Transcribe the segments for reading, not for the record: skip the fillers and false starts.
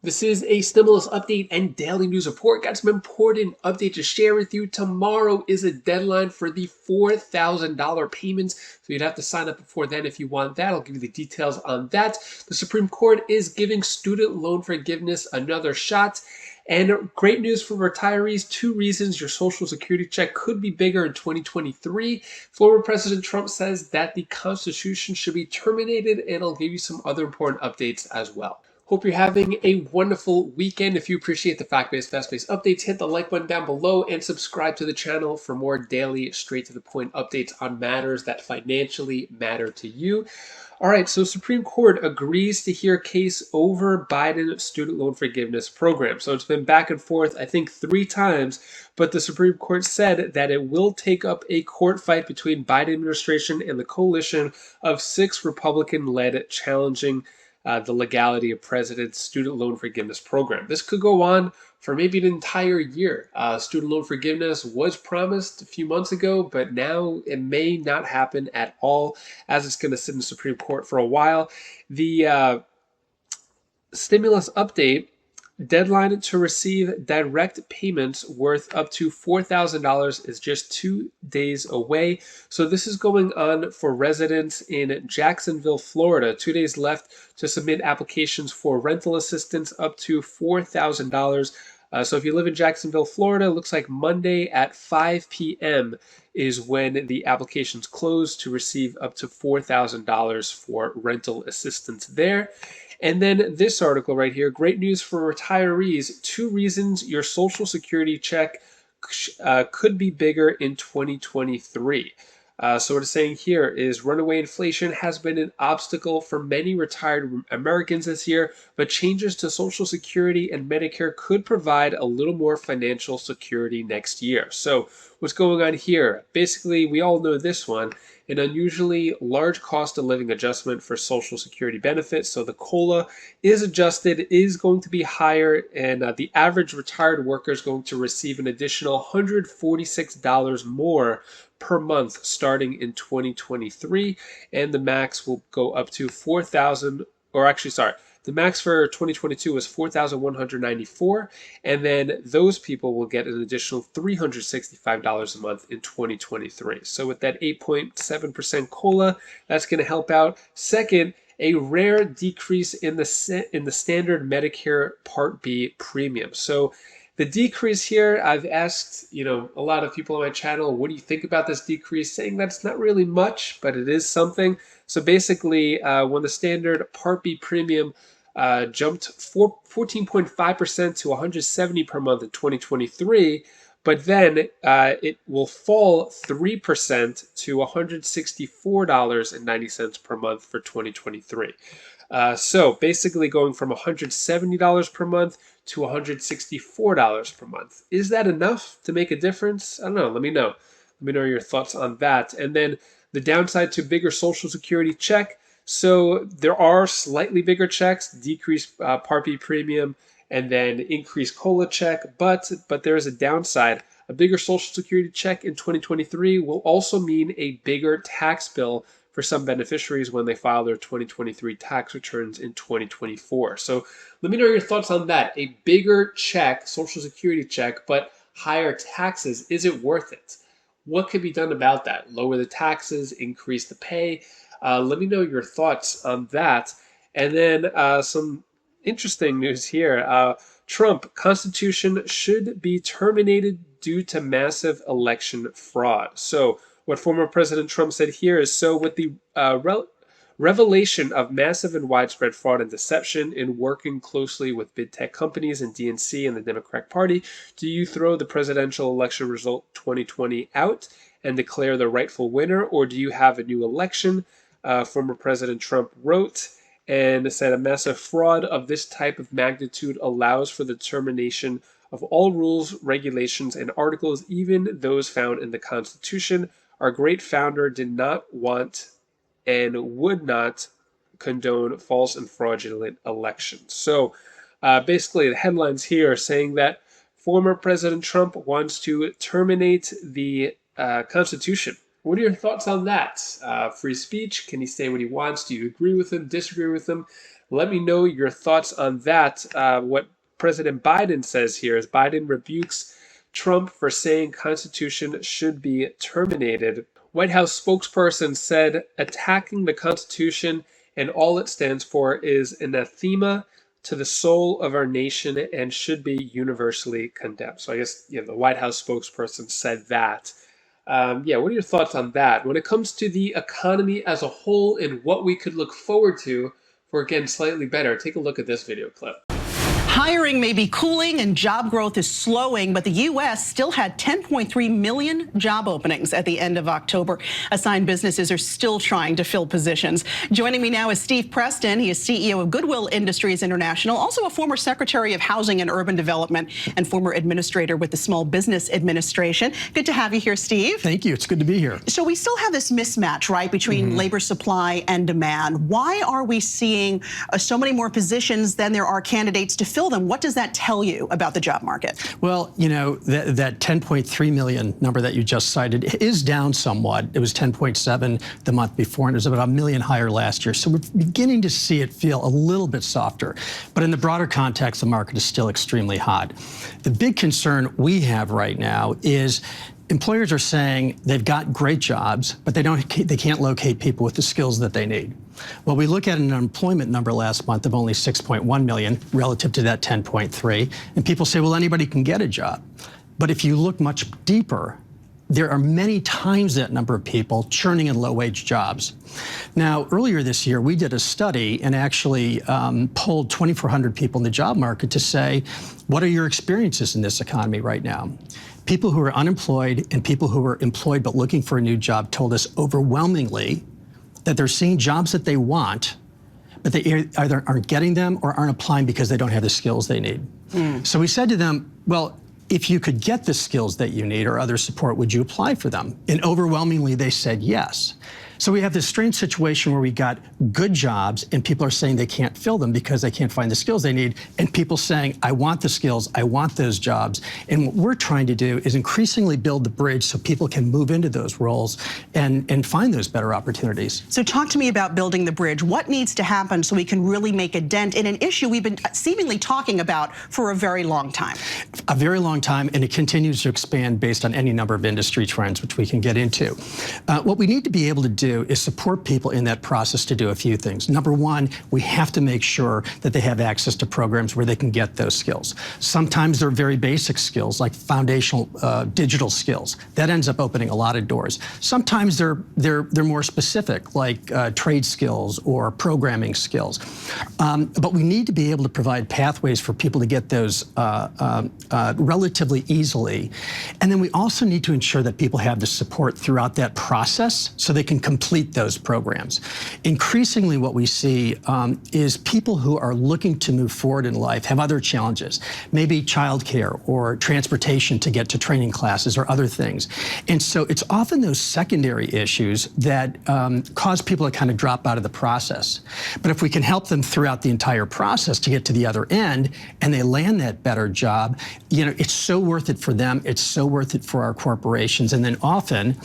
This is a stimulus update and daily news report. Got some important update to share with you. Tomorrow is a deadline for the $4,000 payments, so you'd have to sign up before then if you want that. I'll give you the details on that. The Supreme Court is giving student loan forgiveness another shot. And great news for retirees. 2 reasons your Social Security check could be bigger in 2023. Former President Trump says that the Constitution should be terminated, and I'll give you some other important updates as well. Hope you're having a wonderful weekend. If you appreciate the fact-based, fast-paced updates, hit the like button down below and subscribe to the channel for more daily, straight-to-the-point updates on matters that financially matter to you. All right, so Supreme Court agrees to hear case over Biden student loan forgiveness program. So it's been back and forth, I think, 3 times, but the Supreme Court said that it will take up a court fight between Biden administration and the coalition of 6 Republican-led challenging the legality of President's student loan forgiveness program. This could go on for maybe an entire year. Student loan forgiveness was promised a few months ago, but now it may not happen at all, as it's going to sit in the Supreme Court for a while. The stimulus update deadline to receive direct payments worth up to $4,000 is just 2 days away. So this is going on for residents in Jacksonville, Florida. 2 days left to submit applications for rental assistance up to $4,000. So if you live in Jacksonville, Florida, it looks like Monday at 5 p.m. is when the applications close to receive up to $4,000 for rental assistance there. And then this article right here, great news for retirees. 2 reasons your Social Security check could be bigger in 2023. So what it's saying here is runaway inflation has been an obstacle for many retired Americans this year, but changes to Social Security and Medicare could provide a little more financial security next year. So what's going on here? Basically, we all know this one. An unusually large cost of living adjustment for Social Security benefits. So the COLA is adjusted, is going to be higher, and the average retired worker is going to receive an additional $146 more per month starting in 2023, and the max will go up to 4,000, or actually, sorry, the max for 2022 was 4,194, and then those people will get an additional $365 a month in 2023. So with that 8.7% COLA, that's going to help out. Second, a rare decrease in the standard Medicare Part B premium. So the decrease here, I've asked, a lot of people on my channel, what do you think about this decrease? Saying that it's not really much, but it is something. So basically, when the standard Part B premium jumped 14.5% to $170 per month in 2023, but then it will fall 3% to $164.90 per month for 2023. So basically going from $170 per month to $164 per month. Is that enough to make a difference? I don't know. Let me know. Let me know your thoughts on that. And then the downside to bigger Social Security check. So there are slightly bigger checks, decreased Part B premium, and then increased COLA check. But there is a downside. A bigger Social Security check in 2023 will also mean a bigger tax bill for some beneficiaries when they file their 2023 tax returns in 2024. So let me know your thoughts on that. A bigger check, Social Security check, but higher taxes, is it worth it? What could be done about that? Lower the taxes, increase the pay? Let me know your thoughts on that. And then some interesting news here. Trump, Constitution should be terminated due to massive election fraud. So what former President Trump said here is, so with the revelation of massive and widespread fraud and deception in working closely with big tech companies and DNC and the Democratic Party, do you throw the presidential election result 2020 out and declare the rightful winner, or do you have a new election? Former President Trump wrote and said a massive fraud of this type of magnitude allows for the termination of all rules, regulations, and articles, even those found in the Constitution. Our great founder did not want and would not condone false and fraudulent elections. So basically, the headlines here are saying that former President Trump wants to terminate the Constitution. What are your thoughts on that? Free speech? Can he say what he wants? Do you agree with him? Disagree with him? Let me know your thoughts on that. What President Biden says here is Biden rebukes Trump for saying Constitution should be terminated. White House spokesperson said attacking the Constitution and all it stands for is anathema to the soul of our nation and should be universally condemned. So I guess the White House spokesperson said that. What are your thoughts on that? When it comes to the economy as a whole and what we could look forward to for, again, slightly better, take a look at this video clip. Hiring may be cooling and job growth is slowing, but the U.S. still had 10.3 million job openings at the end of October. Assigned businesses are still trying to fill positions. Joining me now is Steve Preston. He is CEO of Goodwill Industries International, also a former Secretary of Housing and Urban Development and former administrator with the Small Business Administration. Good to have you here, Steve. Thank you. It's good to be here. So we still have this mismatch, right, between labor supply and demand. Why are we seeing so many more positions than there are candidates to fill them? What does that tell you about the job market? Well, that 10.3 million number that you just cited is down somewhat. It was 10.7 the month before, and it was about 1 million higher last year. So we're beginning to see it feel a little bit softer. But in the broader context, the market is still extremely hot. The big concern we have right now is employers are saying they've got great jobs, but they can't locate people with the skills that they need. Well, we look at an unemployment number last month of only 6.1 million relative to that 10.3, and people say, well, anybody can get a job. But if you look much deeper, there are many times that number of people churning in low-wage jobs. Now, earlier this year, we did a study and actually polled 2,400 people in the job market to say, what are your experiences in this economy right now? People who are unemployed and people who are employed but looking for a new job told us overwhelmingly that they're seeing jobs that they want, but they either aren't getting them or aren't applying because they don't have the skills they need. So we said to them, well, if you could get the skills that you need or other support, would you apply for them? And overwhelmingly, they said yes. So we have this strange situation where we got good jobs and people are saying they can't fill them because they can't find the skills they need, and people saying, I want the skills, I want those jobs. And what we're trying to do is increasingly build the bridge so people can move into those roles and find those better opportunities. So talk to me about building the bridge. What needs to happen so we can really make a dent in an issue we've been seemingly talking about for a very long time? A very long time, and it continues to expand based on any number of industry trends, which we can get into. What we need to be able to do is support people in that process to do a few things. Number one, we have to make sure that they have access to programs where they can get those skills. Sometimes they're very basic skills, like foundational digital skills. That ends up opening a lot of doors. Sometimes they're more specific, like trade skills or programming skills. But we need to be able to provide pathways for people to get those relatively easily. And then we also need to ensure that people have the support throughout that process so they can complete those programs. Increasingly, what we see is people who are looking to move forward in life have other challenges, maybe childcare or transportation to get to training classes or other things. And so it's often those secondary issues that cause people to kind of drop out of the process. But if we can help them throughout the entire process to get to the other end and they land that better job, it's so worth it for them. It's so worth it for our corporations. And then often,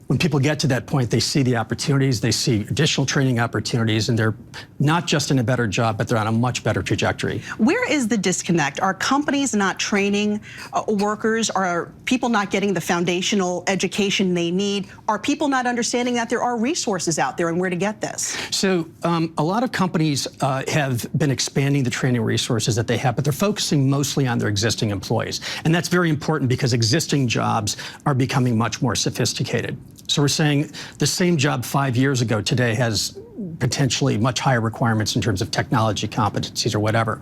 when people get to that point, they see the opportunities, they see additional training opportunities, and they're not just in a better job, but they're on a much better trajectory. Where is the disconnect? Are companies not training workers? Are people not getting the foundational education they need? Are people not understanding that there are resources out there and where to get this? So a lot of companies have been expanding the training resources that they have, but they're focusing mostly on their existing employees. And that's very important because existing jobs are becoming much more sophisticated. So we're saying the same job 5 years ago today has potentially much higher requirements in terms of technology competencies or whatever.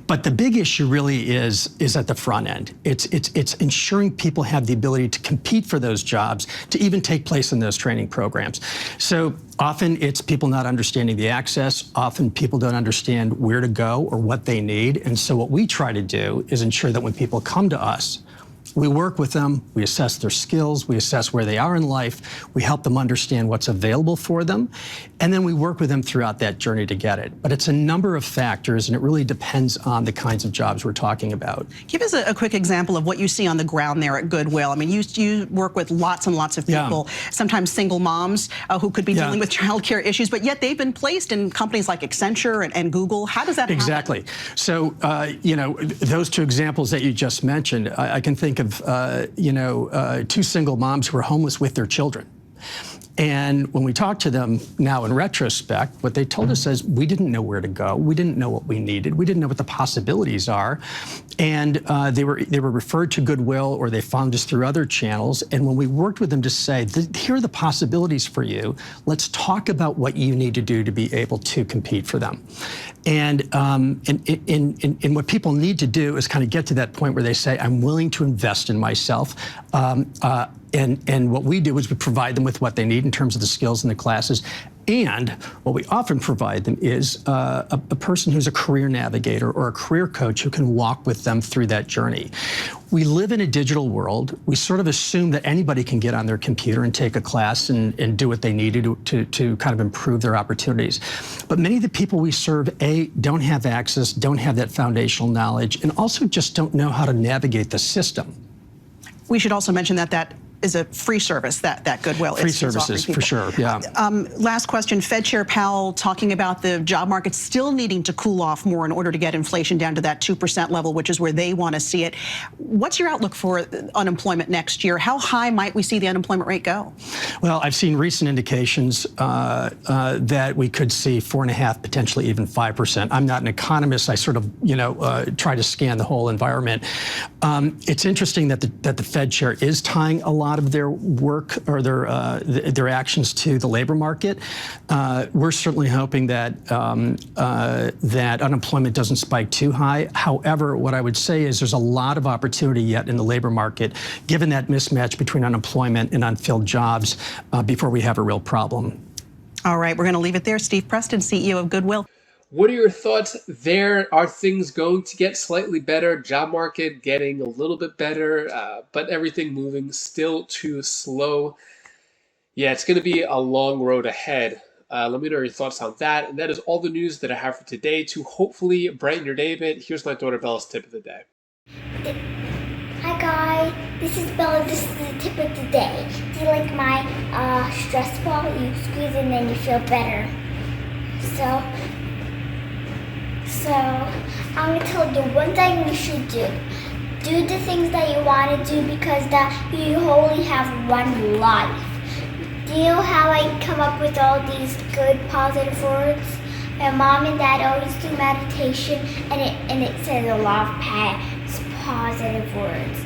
But the big issue really is at the front end. It's ensuring people have the ability to compete for those jobs, to even take place in those training programs. So often it's people not understanding the access. Often people don't understand where to go or what they need. And so what we try to do is ensure that when people come to us, We work with them, we assess their skills, we assess where they are in life, we help them understand what's available for them, and then we work with them throughout that journey to get it. But it's a number of factors, and it really depends on the kinds of jobs we're talking about. Give us a quick example of what you see on the ground there at Goodwill. I mean, you work with lots and lots of people, sometimes single moms who could be dealing with childcare issues, but yet they've been placed in companies like Accenture and Google. How does that happen? Exactly. So, you know, those two examples that you just mentioned, I can think of, two single moms who are homeless with their children. And when we talked to them now in retrospect, what they told us is we didn't know where to go. We didn't know what we needed. We didn't know what the possibilities are. And they were referred to Goodwill, or they found us through other channels. And when we worked with them to say, here are the possibilities for you, let's talk about what you need to do to be able to compete for them. And what people need to do is kind of get to that point where they say, I'm willing to invest in myself. And what we do is we provide them with what they need in terms of the skills and the classes. And what we often provide them is a person who's a career navigator or a career coach who can walk with them through that journey. We live in a digital world. We sort of assume that anybody can get on their computer and take a class and do what they need to kind of improve their opportunities. But many of the people we serve, A, don't have access, don't have that foundational knowledge, and also just don't know how to navigate the system. We should also mention that is a free service, that Goodwill free is services, for sure, yeah. Last question, Fed Chair Powell talking about the job market still needing to cool off more in order to get inflation down to that 2% level, which is where they want to see it. What's your outlook for unemployment next year? How high might we see the unemployment rate go? Well, I've seen recent indications that we could see 4.5%, potentially even 5%. I'm not an economist. I sort of, try to scan the whole environment. It's interesting that the Fed chair is tying a lot of their work or their actions to the labor market. We're certainly hoping that that unemployment doesn't spike too high. However, what I would say is there's a lot of opportunity yet in the labor market, given that mismatch between unemployment and unfilled jobs, before we have a real problem. All right, we're going to leave it there. Steve Preston, CEO of Goodwill. What are your thoughts there? Are things going to get slightly better? Job market getting a little bit better, but everything moving still too slow. Yeah, it's going to be a long road ahead. Let me know your thoughts on that. And that is all the news that I have for today to hopefully brighten your day a bit. Here's my daughter Bella's tip of the day. Hi guys, this is Bella. This is the tip of the day. Do you like my stress ball? You squeeze it and then you feel better. So I'm gonna tell you one thing you should do. Do the things that you want to do because you only have one life. Do you know how I come up with all these good positive words? My mom and dad always do meditation, and it says a lot of positive words.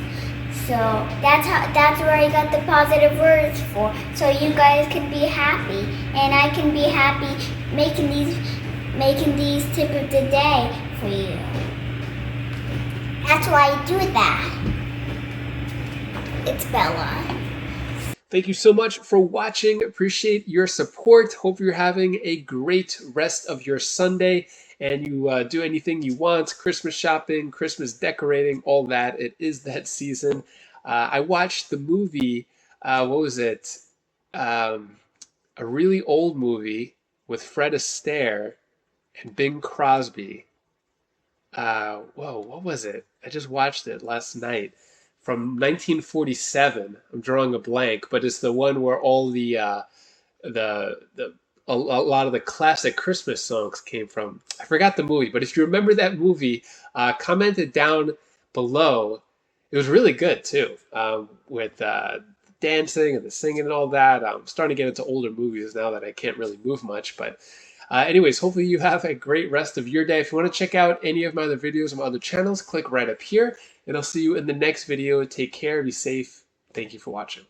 So that's where I got the positive words for. So you guys can be happy, and I can be happy making these tip of the day for you. That's why I do that. It's Bella. Thank you so much for watching. Appreciate your support. Hope you're having a great rest of your Sunday and you do anything you want. Christmas shopping, Christmas decorating, all that. It is that season. I watched the movie, what was it? A really old movie with Fred Astaire and Bing Crosby. What was it? I just watched it last night. From 1947. I'm drawing a blank, but it's the one where all a lot of the classic Christmas songs came from. I forgot the movie, but if you remember that movie, comment it down below. It was really good too, with dancing and the singing and all that. I'm starting to get into older movies now that I can't really move much, but anyways, hopefully you have a great rest of your day. If you want to check out any of my other videos on my other channels, click right up here, and I'll see you in the next video. Take care, be safe. Thank you for watching.